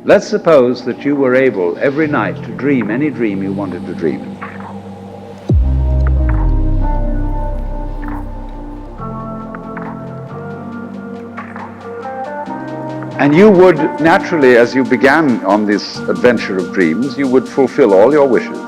Let's suppose that you were able every night to dream any dream you wanted to dream. And you would naturally, as you began on this adventure of dreams, you would fulfill all your wishes.